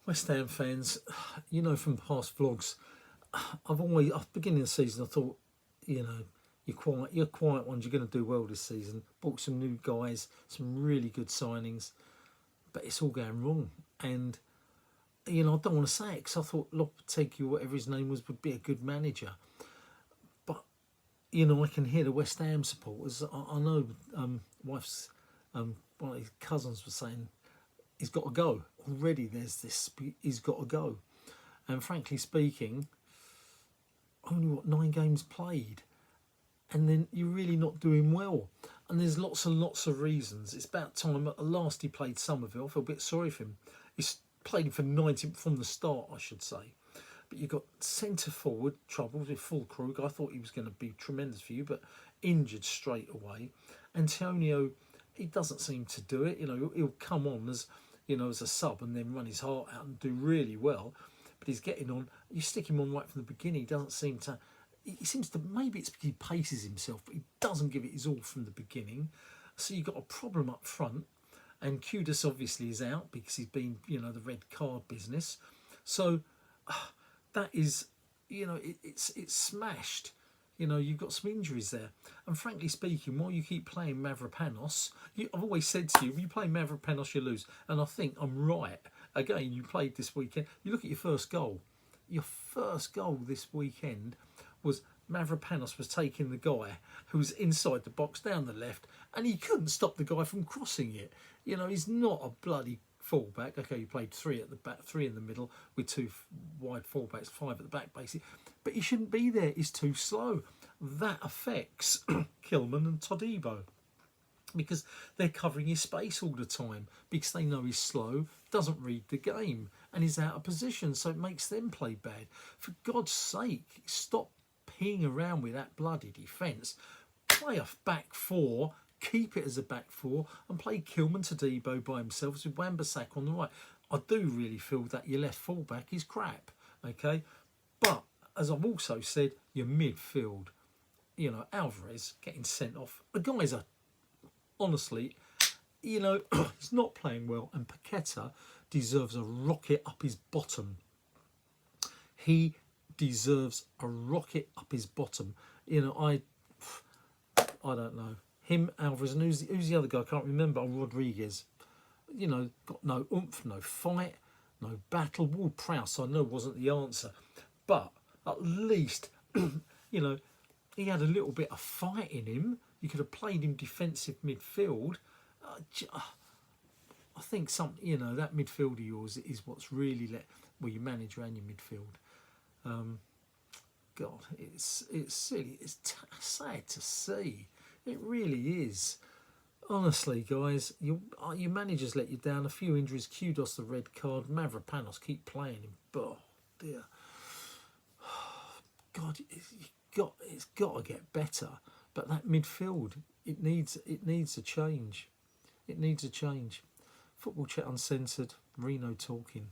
West Ham fans, from past vlogs, at the beginning of the season, I thought, you're quiet ones. You're going to do well this season. Bought some new guys, some really good signings, but it's all going wrong. And I don't want to say it because I thought Lopetegui, whatever his name was, would be a good manager. But I can hear the West Ham supporters. I know wife's one of his cousins was saying he's got to go already. There's this. He's got to go. And frankly speaking, only 9 games played, and then you're really not doing well. And there's lots and lots of reasons. It's about time. At last, he played Somerville. I feel a bit sorry for him. He's played for 90 from the start, I should say. But you've got centre forward troubles with Fulkrug. I thought he was going to be tremendous for you, but injured straight away. Antonio, he doesn't seem to do it. He'll come on as as a sub and then run his heart out and do really well. But he's getting on. You stick him on right from the beginning. He doesn't seem to. He seems to. Maybe it's because he paces himself, but he doesn't give it his all from the beginning. So you've got a problem up front. And Kudus obviously is out because he's been, the red card business. So that is, it's smashed. You've got some injuries there. And frankly speaking, while you keep playing Mavropanos, I've always said to you, if you play Mavropanos, you lose. And I think I'm right. Again, you played this weekend. You look at your first goal. Your first goal this weekend was Mavropanos was taking the guy who was inside the box down the left, and he couldn't stop the guy from crossing it. He's not a bloody fullback. Okay, you played 3 at the back, 3 in the middle with 2 wide fullbacks, 5 at the back basically. But he shouldn't be there. He's too slow. That affects Kilman and Todibo because they're covering his space all the time because they know he's slow, doesn't read the game, and is out of position. So it makes them play bad. For God's sake, stop peeing around with that bloody defence. Play a back 4, keep it as a back 4, and play Kilman Todibo by himself with Wan-Bissaka on the right. I do really feel that your left fullback is crap, okay? But as I've also said, your midfield, Alvarez getting sent off. The guys are honestly, he's not playing well, and Paqueta deserves a rocket up his bottom. He deserves a rocket up his bottom. I don't know. Him, Alvarez, and who's the other guy? I can't remember. Rodriguez. Got no oomph, no fight, no battle. Ward-Prowse, I know, wasn't the answer. But at least, he had a little bit of fight in him. You could have played him defensive midfield. I think that midfield of yours is what's really you manage around your midfield. God, it's silly. It's sad to see. It really is. Honestly, guys, your managers let you down. A few injuries. Kudos the red card. Mavropanos keep playing him. Oh dear. God, it's got to get better. But that midfield, it needs a change. It needs a change. Football Chat Uncensored. Reno talking.